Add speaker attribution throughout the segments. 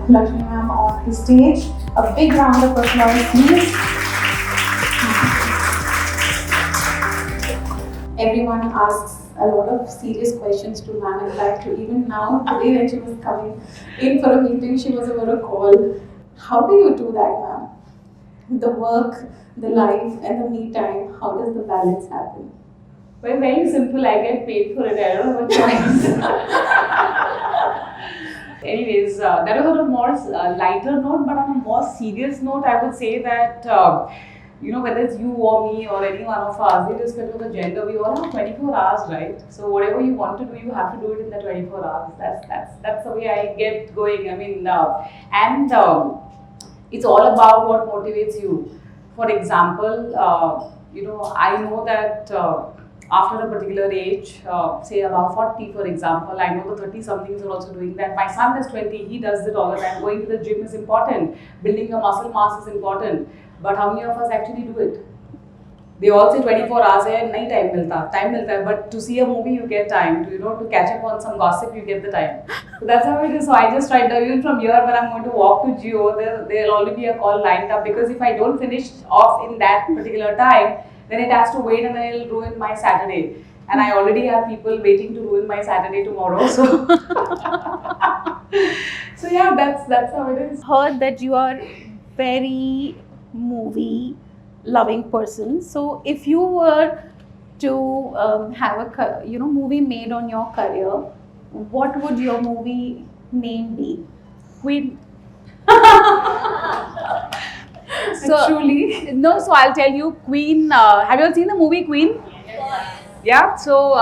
Speaker 1: Lakshmi ma'am on the stage. A big round of applause, please. Everyone asks a lot of serious questions to ma'am. In fact, even now, today when she was coming in for a meeting, she was over a call. How do you do that, ma'am? The work, the life, and the me time, how does the balance happen?
Speaker 2: Well, very simple. I get paid for it. I don't have a choice. Anyways, that was on a more lighter note, but on a more serious note, I would say that whether it's you or me or any one of us, irrespective of the gender, we all have 24 hours, right? So whatever you want to do, you have to do it in the 24 hours. That's the way I get going. I mean, it's all about what motivates you. For example, I know that after a particular age, say about 40 for example, I know the 30-somethings are also doing that. My son is 20, he does it all the time. Going to the gym is important, building your muscle mass is important, but how many of us actually do it? They all say 24 hours hai, nahi time milta hai, but to see a movie you get time, to catch up on some gossip you get the time. So that's how it is. So I just tried to, even from here when I'm going to walk to Geo, there'll already be a call lined up, because if I don't finish off in that particular time, then it has to wait and then it'll ruin my Saturday. And I already have people waiting to ruin my Saturday tomorrow. So, so yeah, that's how it is.
Speaker 3: Heard that you are very movie loving person. So if you were to have a movie made on your career, what would your movie name be?
Speaker 2: Queen.
Speaker 3: So,
Speaker 2: truly. No, so I'll tell you, Queen. Have you all seen the movie Queen?
Speaker 3: Yes.
Speaker 2: Yeah. So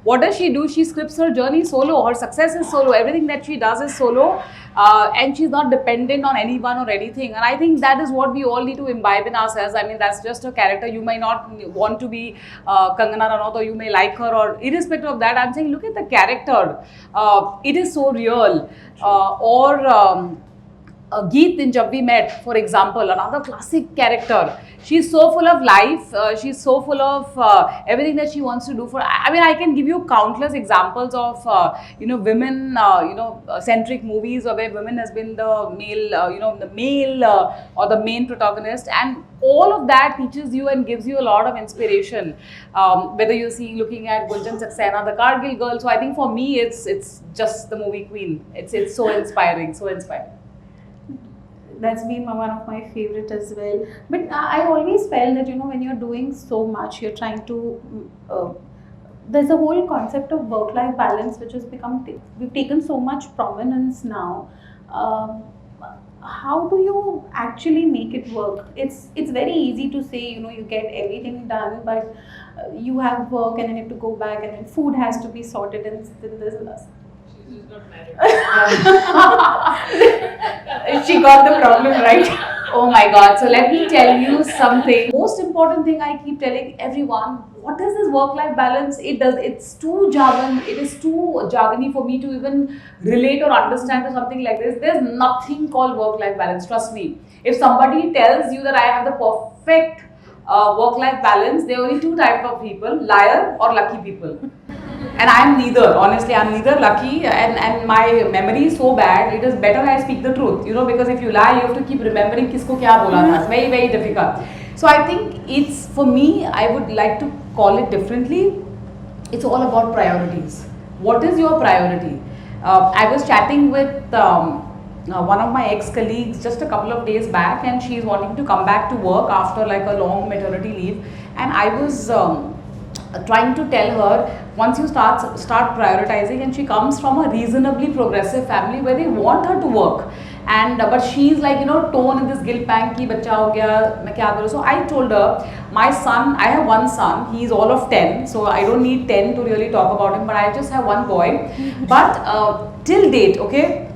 Speaker 2: what does she do? She scripts her journey solo. Her success is solo. Everything that she does is solo. And she's not dependent on anyone or anything. And I think that is what we all need to imbibe in ourselves. I mean, that's just a character. You may not want to be Kangana Ranaut, or you may like her, or irrespective of that, I'm saying look at the character. It is so real. Geet in Jab We Met, for example, another classic character. She's so full of life. She's so full of everything that she wants to do. I mean, I can give you countless examples of women centric movies where women has been the male or the main protagonist, and all of that teaches you and gives you a lot of inspiration. Whether you're looking at Gunjan Saxena, the Kargil girl. So I think for me, it's just the movie Queen. It's so inspiring, so inspiring.
Speaker 1: That's been one of my favorite as well. But I always felt that, when you're doing so much, you're trying to, there's a whole concept of work-life balance which has we've taken so much prominence now. How do you actually make it work? It's very easy to say, you get everything done, but you have work and then you have to go back, and then food has to be sorted, and then there's
Speaker 4: She's not married.
Speaker 1: she got the problem right.
Speaker 2: Oh my God. So let me tell you something. Most important thing I keep telling everyone, what is this work-life balance? It's too jargon. It is too jargony for me to even relate or understand to something like this. There's nothing called work-life balance. Trust me. If somebody tells you that I have the perfect work-life balance, there are only two types of people: liar or lucky people. And I'm neither, honestly, I'm neither lucky, and my memory is so bad, it is better I speak the truth, because if you lie, you have to keep remembering kisko kya bola tha. It's very, very difficult. So I think it's, for me, I would like to call it differently. It's all about priorities. What is your priority? I was chatting with one of my ex-colleagues just a couple of days back, and she's wanting to come back to work after like a long maternity leave, and I was trying to tell her, once you start prioritizing, and she comes from a reasonably progressive family where they want her to work, and but she's like torn in this guilt bank ki bachcha ho gaya, main kya karu. So I told her, my son, I have one son, he's all of 10, so I don't need 10 to really talk about him, but I just have one boy. But till date, okay,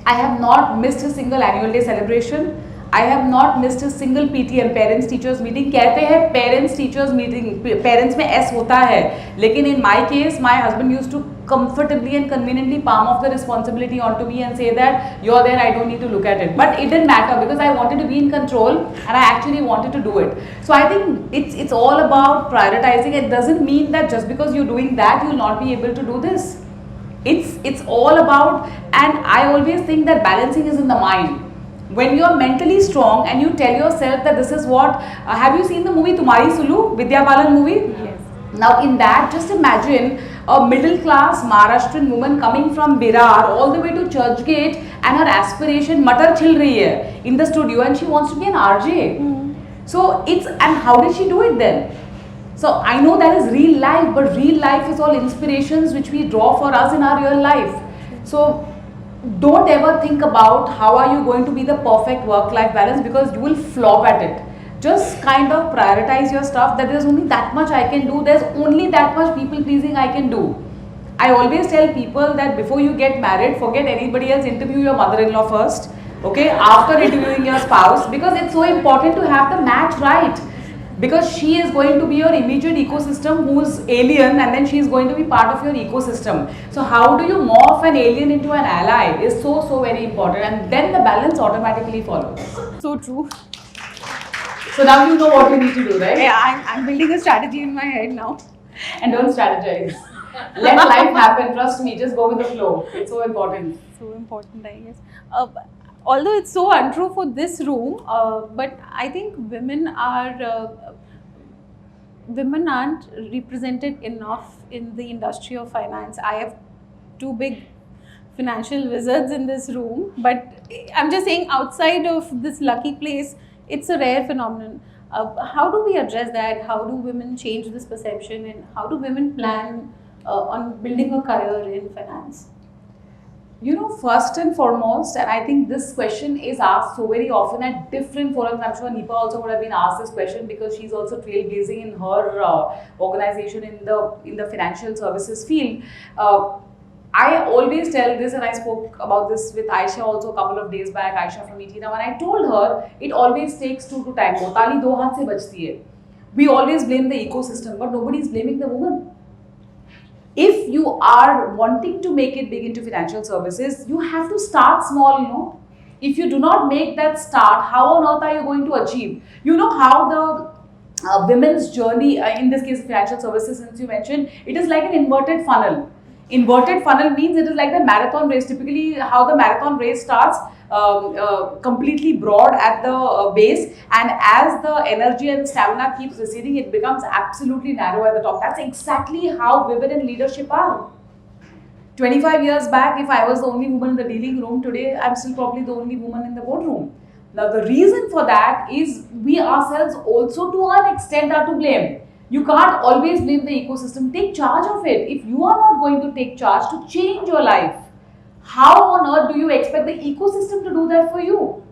Speaker 2: I have not missed a single annual day celebration. I have not missed a single PTM, parents teachers meeting. कहते हैं parents teachers meeting, parents में S होता है, लेकिन in my case, my husband used to comfortably and conveniently palm off the responsibility onto me and say that you're there, I don't need to look at it. But it didn't matter because I wanted to be in control and I actually wanted to do it. So I think it's all about prioritizing. It doesn't mean that just because you're doing that, you'll not be able to do this. It's all about, and I always think that balancing is in the mind. When you're mentally strong and you tell yourself that this is what, have you seen the movie Tumhari Sulu, Vidya Balan movie?
Speaker 3: Yes.
Speaker 2: Now in that, just imagine a middle class Maharashtrian woman coming from Birar all the way to Churchgate, and her aspiration matar chil rahi hai in the studio, and she wants to be an RJ. So it's, and how did she do it then? So I know that is real life, but real life is all inspirations which we draw for us in our real life. So don't ever think about how are you going to be the perfect work-life balance, because you will flop at it. Just kind of prioritize your stuff, that there's only that much I can do, there's only that much people pleasing I can do. I always tell people that before you get married, forget anybody else, interview your mother-in-law first, okay, after interviewing your spouse, because it's so important to have the match right. Because she is going to be your immediate ecosystem who's alien, and then she is going to be part of your ecosystem. So how do you morph an alien into an ally is so very important, and then the balance automatically follows.
Speaker 3: So true.
Speaker 2: So now you know what you need to do, right?
Speaker 3: Yeah, I'm building a strategy in my head now.
Speaker 2: And don't strategize. Let life happen, trust me, just go with the flow. It's so important.
Speaker 3: So important, I guess. Although it's so untrue for this room, but I think women aren't represented enough in the industry of finance. I have two big financial wizards in this room, but I'm just saying, outside of this lucky place, it's a rare phenomenon. How do we address that? How do women change this perception, and how do women plan on building a career in finance?
Speaker 2: You know, first and foremost, and I think this question is asked so very often at different forums. I'm sure Nipa also would have been asked this question, because she's also trailblazing in her organization in the financial services field. I always tell this, and I spoke about this with Aisha also a couple of days back, Aisha from ET. Now, when I told her, it always takes two to tango. Tali do haath se bajti hai. We always blame the ecosystem, but nobody is blaming the woman. If you are wanting to make it big into financial services, you have to start small, you know. If you do not make that start, how on earth are you going to achieve? You know how the women's journey, in this case financial services, since you mentioned, it is like an inverted funnel. Inverted funnel means it is like the marathon race. Typically, how the marathon race starts, completely broad at the base, and as the energy and stamina keeps receding, it becomes absolutely narrow at the top. That's exactly how women in leadership are. 25 years back, if I was the only woman in the dealing room, today I'm still probably the only woman in the boardroom. Now the reason for that is we ourselves also to an extent are to blame. You can't always blame the ecosystem. Take charge of it. If you are not going to take charge to change your life, how on earth do you expect the ecosystem to do that for you?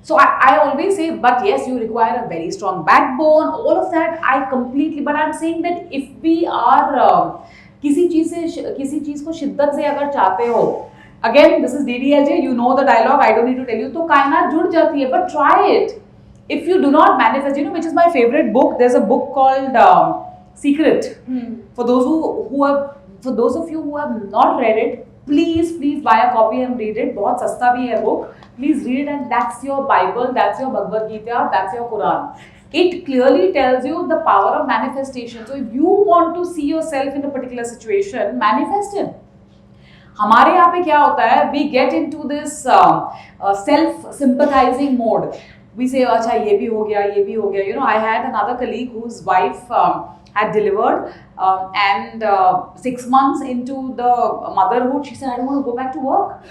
Speaker 2: So I always say, but yes, you require a very strong backbone, all of that, I completely, but I'm saying that if we are किसी चीज को शिद्दत से अगर चाहते हो, again this is DDLJ, you know the dialogue, I don't need to tell you, तो कायनात जुड़ जाती है, but try it. If you do not manifest, you know which is my favorite book, there's a book called Secret. For those for those of you who have not read it, please buy a copy and read it. बहुत सस्ता भी है book. Please read it, and that's your Bible, that's your Bhagavad Gita, that's your Quran. It clearly tells you the power of manifestation. So if you want to see yourself in a particular situation, manifest it. हमारे यहाँ पे क्या होता है? We get into this self-sympathizing mode. We say, अच्छा ये भी हो गया. You know, I had another colleague whose wife had delivered, and 6 months into the motherhood, she said, I don't want to go back to work.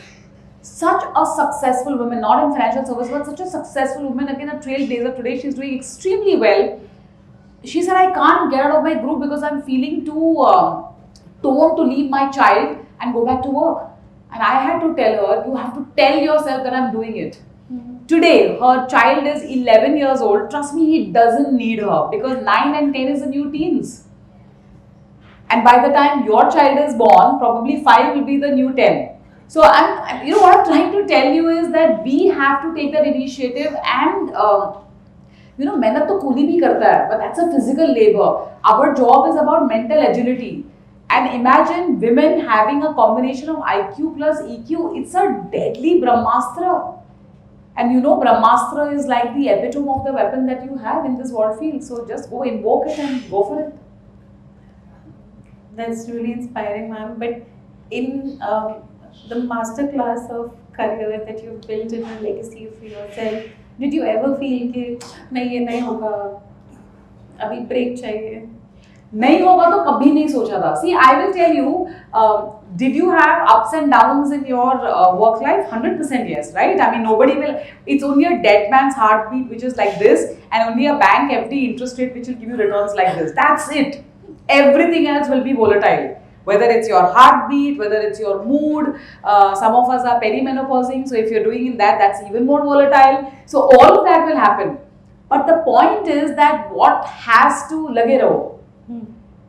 Speaker 2: Such a successful woman, not in financial service, but such a successful woman, again a trailblazer today, she's doing extremely well. She said, I can't get out of my group because I'm feeling too torn to leave my child and go back to work. And I had to tell her, you have to tell yourself that I'm doing it. Today, her child is 11 years old. Trust me, he doesn't need her, because 9 and 10 is the new teens. And by the time your child is born, probably 5 will be the new 10. So, you know what I'm trying to tell you is that we have to take that initiative, and you know, मेहनत तो खुद ही भी करता है, but that's a physical labor. Our job is about mental agility. And imagine women having a combination of IQ plus EQ. It's a deadly Brahmastra. And you know, Brahmastra is like the epitome of the weapon that you have in this war field. So just go invoke it and go for it.
Speaker 3: That's really inspiring, ma'am. But in the master class of career that you've built in a legacy for yourself, did you ever feel कि नहीं ये नहीं होगा, अभी break चाहिए?
Speaker 2: नहीं होगा तो कभी नहीं सोचा था. See, I will tell you, did you have ups and downs in your work life? 100% yes, right? I mean, nobody will. It's only a dead man's heartbeat which is like this, and only a bank FD interest rate which will give you returns like this. That's it. Everything else will be volatile. Whether it's your heartbeat, whether it's your mood. Some of us are perimenopausing, so if you're doing in that, that's even more volatile. So all of that will happen. But the point is that what has to lage raho.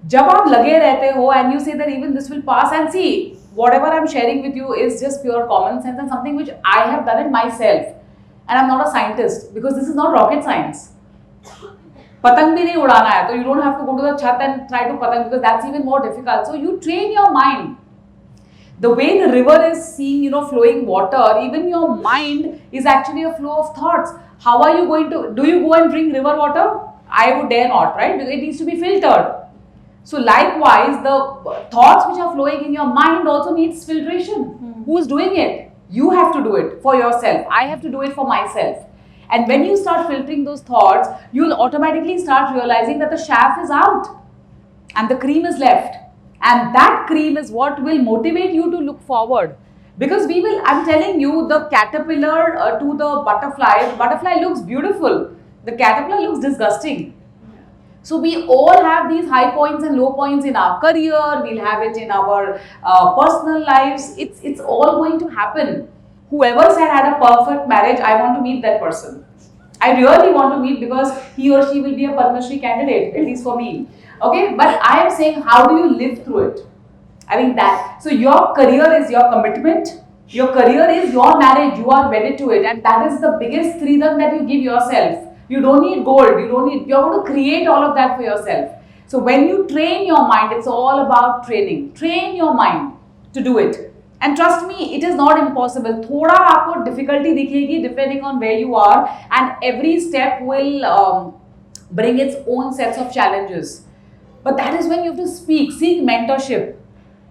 Speaker 2: जब आप लगे रहते हो and you say that even this will pass, and see, whatever I'm sharing with you is just pure common sense and something which I have done it myself, and I'm not a scientist because this is not rocket science. पतंग भी नहीं उड़ाना है, तो you don't have to go to the छत and try to पतंग because that's even more difficult. So you train your mind. The way the river is seeing, flowing water, even your mind is actually a flow of thoughts. How are you going to, do you go and drink river water? I would dare not, right? Because it needs to be filtered. So likewise, the thoughts which are flowing in your mind also needs filtration. Who's doing it? You have to do it for yourself. I have to do it for myself. And when you start filtering those thoughts, you'll automatically start realizing that the chaff is out and the cream is left. And that cream is what will motivate you to look forward. Because I'm telling you, the caterpillar to the butterfly looks beautiful. The caterpillar looks disgusting. So we all have these high points and low points in our career, we'll have it in our personal lives, it's all going to happen. Whoever said had a perfect marriage, I want to meet that person. I really want to meet because he or she will be a Padma Shri candidate, at least for me. Okay, but I am saying, how do you live through it? I think that, so your career is your commitment, your career is your marriage, you are wedded to it, and that is the biggest freedom that you give yourself. You don't need gold, you're going to create all of that for yourself. So when you train your mind, it's all about training. Train your mind to do it. And trust me, it is not impossible. Thoda aapko difficulty dikhegi depending on where you are, and every step will bring its own sets of challenges. But that is when you have to seek mentorship.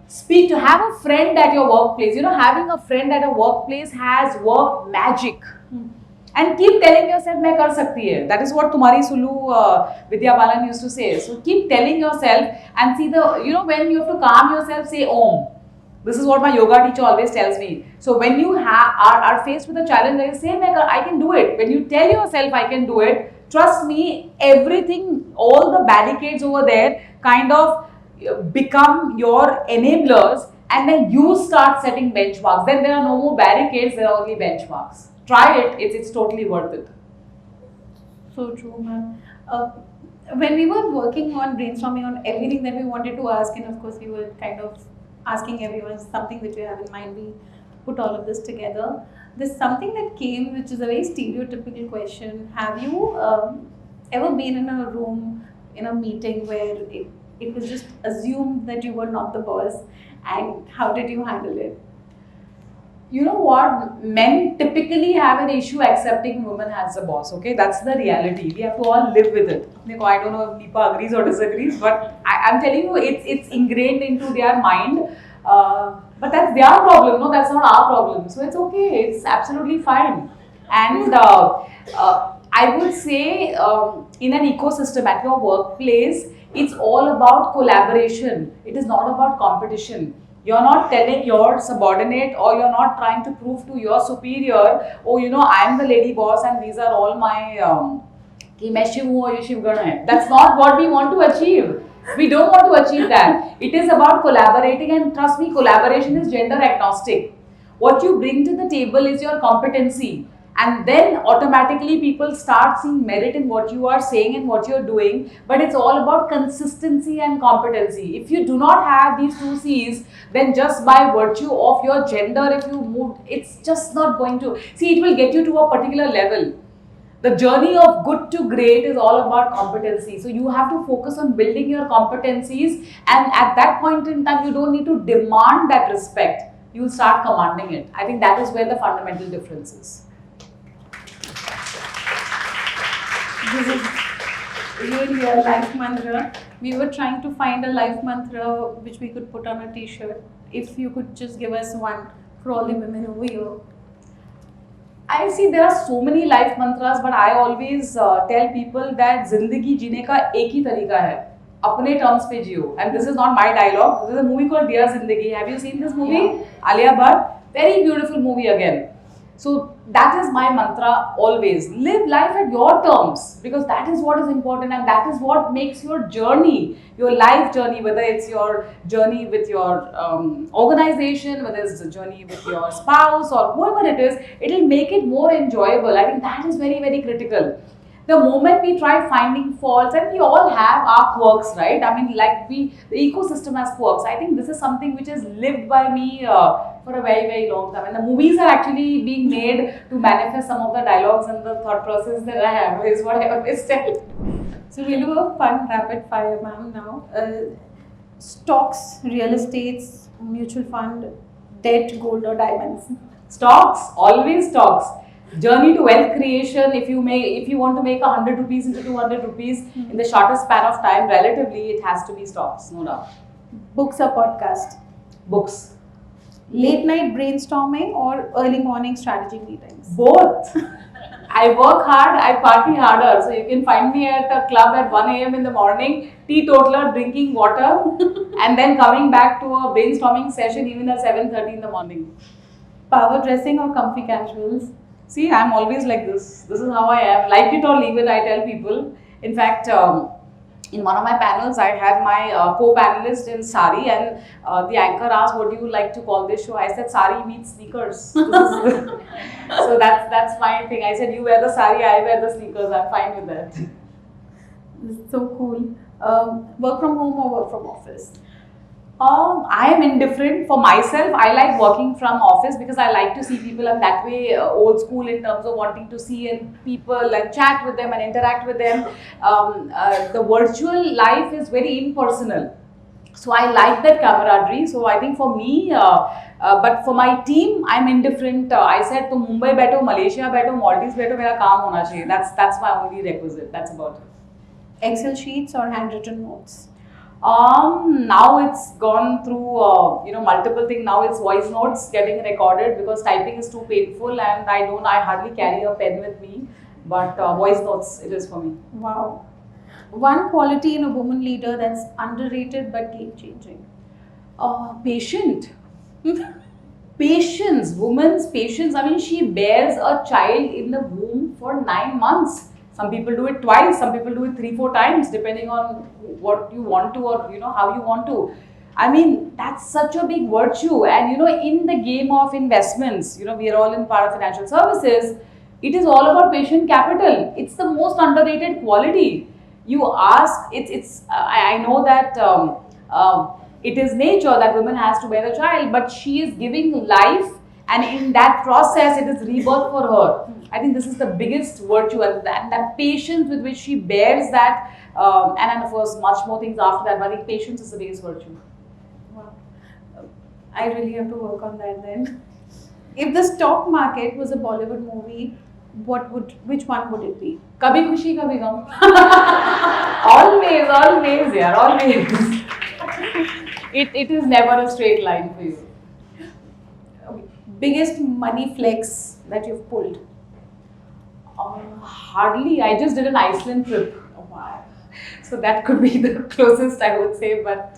Speaker 2: Speak to, have a friend at your workplace. Having a friend at a workplace has worked magic. And keep telling yourself, मैं कर सकती है. That is what तुम्हारी Sulu Vidya Balan used to say. So keep telling yourself and see when you have to calm yourself, say Om. This is what my yoga teacher always tells me. So when you are faced with a challenge, say, I can do it. When you tell yourself, I can do it, trust me, everything, all the barricades over there kind of become your enablers, and then you start setting benchmarks. Then there are no more barricades, there are only benchmarks. Try it, it's totally worth it.
Speaker 3: So true, ma'am. When we were working on brainstorming on everything that we wanted to ask, and of course we were kind of asking everyone something that you have in mind, we put all of this together. There's something that came which is a very stereotypical question. Have you ever been in a room, in a meeting where it was just assumed that you were not the boss, and how did you handle it?
Speaker 2: You know what? Men typically have an issue accepting women as a boss, okay? That's the reality. We have to all live with it. I don't know if Deepa agrees or disagrees, but I'm telling you, it's ingrained into their mind. But that's their problem, no? That's not our problem. So it's okay. It's absolutely fine. And I would say in an ecosystem at your workplace, it's all about collaboration. It is not about competition. You're not telling your subordinate, or you're not trying to prove to your superior, oh, I'm the lady boss and these are all my, that's not what we want to achieve. We don't want to achieve that. It is about collaborating, and trust me, collaboration is gender agnostic. What you bring to the table is your competency. And then automatically people start seeing merit in what you are saying and what you're doing. But it's all about consistency and competency. If you do not have these two C's, then just by virtue of your gender, if you move, it's just not going to. See, it will get you to a particular level. The journey of good to great is all about competency. So you have to focus on building your competencies. And at that point in time, you don't need to demand that respect. You'll start commanding it. I think that is where the fundamental difference is.
Speaker 3: you and your life mantra. We were trying to find a life mantra which we could put on a t-shirt. If you could just give us one for all the women over here.
Speaker 2: I see there are so many life mantras, but I always tell people that जिंदगी जीने का एक ही तरीका है, अपने terms पे जियो. And this is not my dialogue. This is a movie called Dear Zindagi. Have you seen this movie?
Speaker 3: Yeah.
Speaker 2: Alia Bhatt, very beautiful movie again. So that is my mantra always. Live life at your terms, because that is what is important, and that is what makes your journey, your life journey, whether it's your journey with your organization, whether it's a journey with your spouse or whoever it is, it will make it more enjoyable. I think that is very, very critical. The moment we try finding faults, and we all have our quirks, right? I mean, like the ecosystem has quirks. I think this is something which is lived by me for a very, very long time. And the movies are actually being made to manifest some of the dialogues and the thought process that I have, is what I always tell.
Speaker 3: So we'll do a fun rapid fire, ma'am, now. Stocks, real estates, mutual fund, debt, gold or diamonds.
Speaker 2: Stocks, always stocks. Journey to wealth creation. If you want to make 100 rupees into 200 rupees in the shortest span of time, relatively, it has to be stocks, no doubt.
Speaker 3: Books or podcast?
Speaker 2: Books.
Speaker 3: Late night brainstorming or early morning strategy meetings?
Speaker 2: Both. I work hard, I party harder. So you can find me at a club at 1 a.m. in the morning, teetotaler, drinking water, and then coming back to a brainstorming session even at 7:30 in the morning.
Speaker 3: Power dressing or comfy casuals?
Speaker 2: See, I'm always like this. This is how I am. Like it or leave it, I tell people. In fact, in one of my panels, I had my co-panelist in sari, and the anchor asked, "What do you like to call this show?" I said, "Sari meets sneakers." So that's my thing. I said, "You wear the sari, I wear the sneakers. I'm fine with that."
Speaker 3: This is so cool. Work from home or work from office?
Speaker 2: I am indifferent. For myself, I like working from office because I like to see people, and that way old school in terms of wanting to see people and chat with them and interact with them. The virtual life is very impersonal, so I like that camaraderie. So I think for me, but for my team, I'm indifferent. I said to Mumbai बैठो, Malaysia बैठो, Maldives बैठो, मेरा काम होना चाहिए. That's my only requisite. That's about it.
Speaker 3: Excel sheets or handwritten notes?
Speaker 2: Now it's gone through multiple things. Now it's voice notes getting recorded because typing is too painful, and I hardly carry a pen with me. But voice notes, it is for me.
Speaker 3: Wow. One quality in a woman leader that's underrated but game changing?
Speaker 2: Patient. Patience. Woman's patience. I mean, she bears a child in the womb for 9 months. Some people do it twice, some people do it 3-4 times, depending on what you want to, or how you want to. I mean, that's such a big virtue. And in the game of investments, we are all in part of financial services. It is all about patient capital. It's the most underrated quality. You ask, I know that it is nature that women has to bear a child, but she is giving life, and in that process, it is rebirth for her. I think this is the biggest virtue, and that patience with which she bears that, and of course, much more things after that. But I think patience is the biggest virtue.
Speaker 3: Wow. I really have to work on that then. If the stock market was a Bollywood movie, which one would it be?
Speaker 2: Kabhi Khushi Kabhi Gum. always, yeah, always. It is never a straight line for you.
Speaker 3: Biggest money flex that you've pulled?
Speaker 2: Hardly. I just did an Iceland trip. Oh, wow. So that could be the closest I would say, but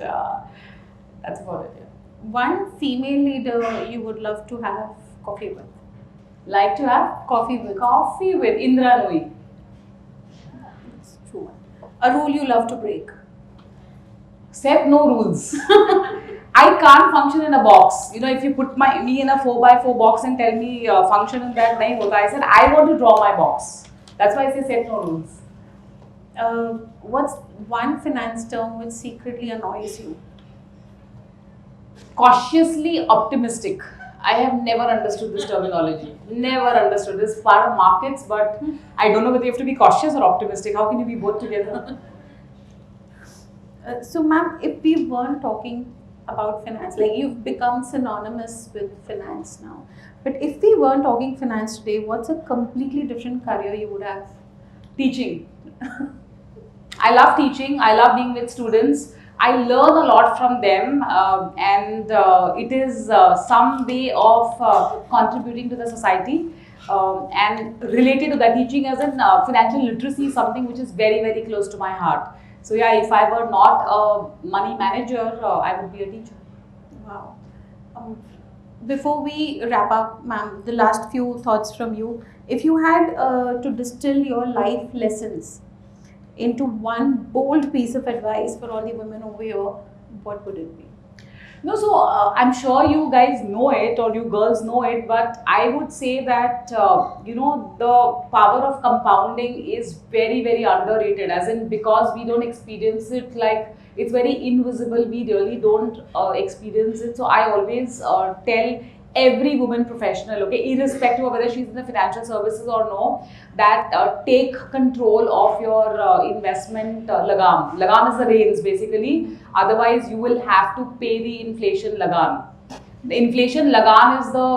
Speaker 2: that's about it. Yeah.
Speaker 3: One female leader you would love to have coffee with?
Speaker 2: Like to have
Speaker 3: Coffee with?
Speaker 2: coffee with Indra Nooyi.
Speaker 3: That's true. A rule you love to break?
Speaker 2: Set no rules. I can't function in a box. If you put me in a 4x4 box and tell me function in that, nahi hota. I said I want to draw my box. That's why I say set no rules.
Speaker 3: What's one finance term which secretly annoys you?
Speaker 2: Cautiously optimistic. I have never understood this terminology. Never understood. This part of markets, but I don't know whether you have to be cautious or optimistic. How can you be both together?
Speaker 3: So, ma'am, if we weren't talking about finance, like you've become synonymous with finance now, but if we weren't talking finance today, what's a completely different career you would have?
Speaker 2: Teaching. I love teaching. I love being with students. I learn a lot from them, and it is some way of contributing to the society. And related to that, teaching as in financial literacy is something which is very, very close to my heart. So yeah, if I were not a money manager, I would be a teacher.
Speaker 3: Wow. Um, Before we wrap up, ma'am, the last few thoughts from you. If you had to distill your life lessons into one bold piece of advice for all the women over here, what would it be?
Speaker 2: No, so I'm sure you guys know it or you girls know it, but I would say that the power of compounding is very, very underrated. As in, because we don't experience it, like it's very invisible. We really don't experience it. So I always tell every woman professional, okay, irrespective of whether she's in the financial services or no, that take control of your investment lagam. Lagam is the reins basically. Otherwise, you will have to pay the inflation lagan. The inflation lagan is the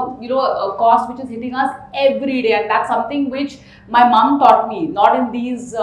Speaker 2: cost which is hitting us every day, and that's something which my mom taught me, not in these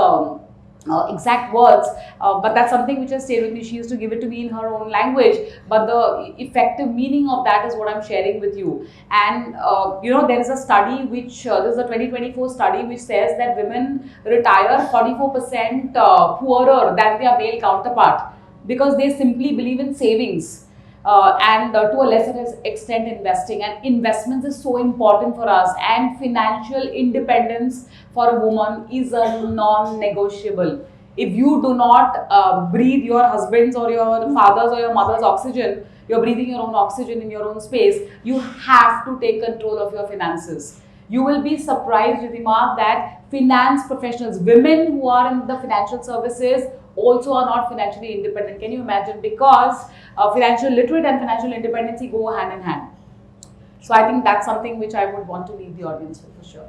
Speaker 2: exact words, but that's something which has stayed with me. She used to give it to me in her own language, but the effective meaning of that is what I'm sharing with you. And there is a study which this is a 2024 study which says that women retire 44% poorer than their male counterpart because they simply believe in savings. And to a lesser extent investing, and investments is so important for us, and financial independence for a woman is a non-negotiable. If you do not breathe your husband's or your father's or your mother's oxygen, you're breathing your own oxygen in your own space, you have to take control of your finances. You will be surprised, Ridhima, that finance professionals, women who are in the financial services, also are not financially independent. Can you imagine? Because financial literate and financial independency go hand in hand. So I think that's something which I would want to leave the audience with for sure.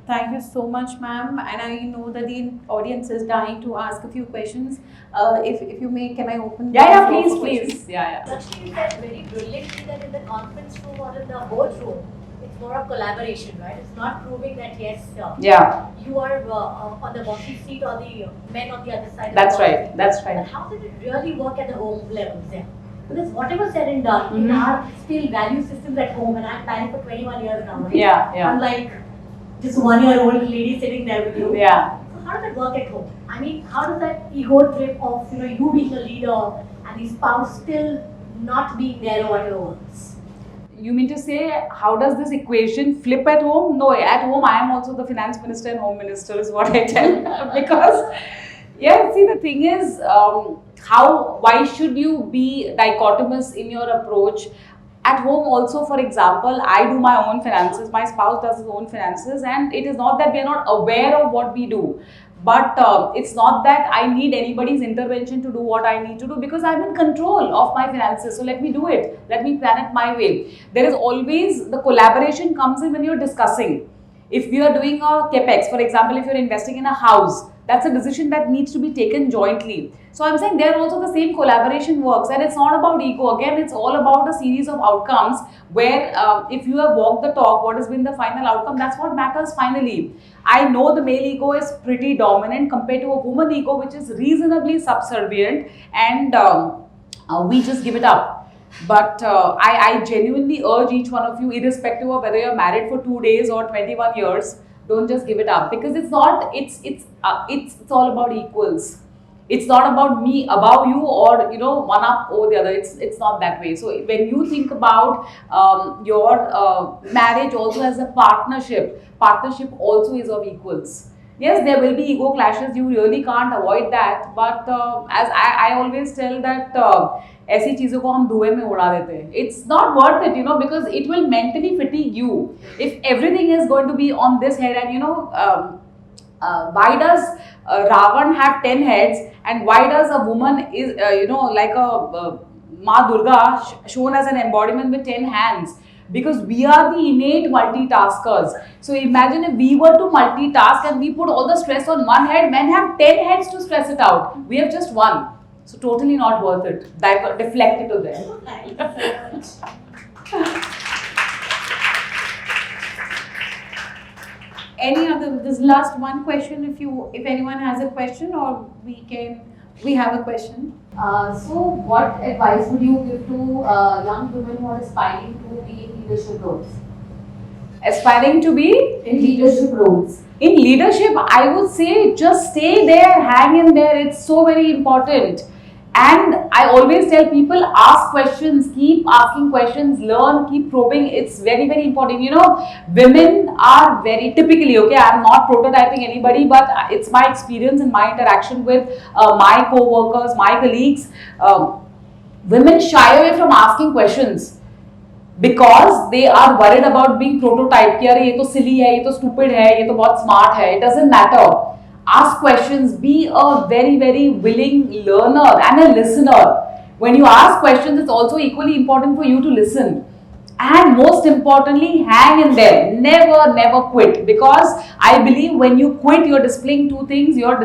Speaker 3: Thank you so much, ma'am. And I know that the audience is dying to ask a few questions. If you may, can I open?
Speaker 2: Yeah,
Speaker 3: the floor
Speaker 2: please,
Speaker 3: for
Speaker 2: please.
Speaker 3: questions?
Speaker 2: Yeah.
Speaker 4: Lakshmi said very brilliantly that in the conference room or in the boardroom, it's more of collaboration, right? It's not proving that yes,
Speaker 2: Yeah,
Speaker 4: you are on the bossy seat or the men on the other side.
Speaker 2: that's
Speaker 4: of the
Speaker 2: right. That's
Speaker 4: But
Speaker 2: right.
Speaker 4: how did it really work at the home levels there? Because whatever said and done, in
Speaker 2: Mhm.
Speaker 4: our still value systems at home, and I'm married for 21 years now, right?
Speaker 2: Yeah.
Speaker 4: Unlike just 1-year-old lady sitting there with you.
Speaker 2: Yeah.
Speaker 4: So how does it work at home? I mean, how does that ego trip of you being a leader and the spouse still not being there or whatever works?
Speaker 2: You mean to say, how does this equation flip at home? No, at home I am also the finance minister and home minister is what I tell. Because, yeah, see, the thing is, why should you be dichotomous in your approach? At home also, for example, I do my own finances, my spouse does his own finances, and it is not that we are not aware of what we do. But it's not that I need anybody's intervention to do what I need to do, because I'm in control of my finances. So let me do it. Let me plan it my way. There is always the collaboration comes in when you're discussing. If we are doing a capex, for example, if you're investing in a house, that's a decision that needs to be taken jointly. So I'm saying there also the same collaboration works, and it's not about ego. Again, it's all about a series of outcomes where if you have walked the talk, what has been the final outcome, that's what matters finally. I know the male ego is pretty dominant compared to a woman ego, which is reasonably subservient, and we just give it up. But I genuinely urge each one of you, irrespective of whether you're married for 2 days or 21 years, don't just give it up, because it's not. It's all about equals. It's not about me above you or one up over the other. It's not that way. So when you think about your marriage also as a partnership also is of equals. Yes, there will be ego clashes. You really can't avoid that. But as I always tell that ऐसी चीजों को हम धुएं में उड़ा देते हैं. It's not worth it, because it will mentally fatigue you. If everything is going to be on this head, and why does Ravan have 10 heads, and why does a woman is like a Ma Durga shown as an embodiment with 10 hands? Because we are the innate multitaskers. So imagine if we were to multitask and we put all the stress on one head, men have 10 heads to stress it out. We have just one. So totally not worth it. Deflect it to them.
Speaker 3: any other, this last one question, if anyone has a question, or we have a question.
Speaker 2: So, what advice would you give to young women who are aspiring to be in leadership roles? Aspiring to be in leadership roles. In leadership, I would say just stay there, hang in there. It's so very important. And I always tell people, ask questions, keep asking questions, learn, keep probing. It's very, very important. You know, women are very typically, okay, I'm not prototyping anybody, but it's my experience and my interaction with my co-workers, my colleagues. Women shy away from asking questions because they are worried about being prototyped. कि अरे ये तो silly है, ये तो stupid है, ये तो बहुत smart है. It doesn't matter. Ask questions. Be a very, very willing learner and a listener. When you ask questions, it's also equally important for you to listen. And most importantly, hang in there. Never, never quit. Because I believe when you quit, you're displaying two things. You're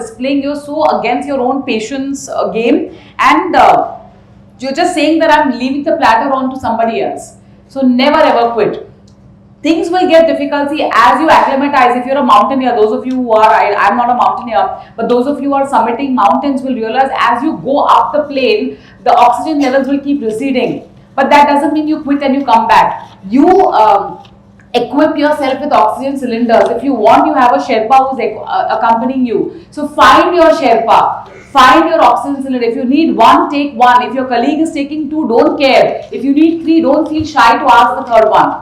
Speaker 2: so against your own patience game, and you're just saying that I'm leaving the platter on to somebody else. So never ever quit. Things will get difficult. See, as you acclimatize, if you're a mountaineer, those of you who are, I'm not a mountaineer, but those of you who are summiting mountains will realize as you go up the plane, the oxygen levels will keep receding. But that doesn't mean you quit and you come back. You equip yourself with oxygen cylinders. If you want, you have a Sherpa who's accompanying you. So find your Sherpa. Find your oxygen cylinder. If you need one, take one. If your colleague is taking two, don't care. If you need three, don't feel shy to ask the third one.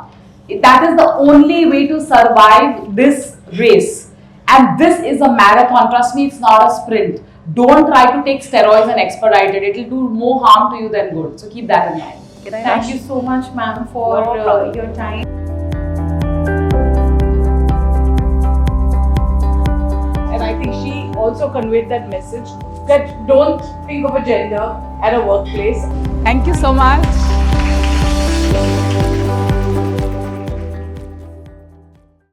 Speaker 2: That is the only way to survive this race. And this is a marathon. Trust me, it's not a sprint. Don't try to take steroids and expedite it. It will do more harm to you than good. So keep that in mind.
Speaker 3: Thank you so much, ma'am, for your time.
Speaker 2: And I think she also conveyed that message that don't think of a gender at a workplace. Thank you so much.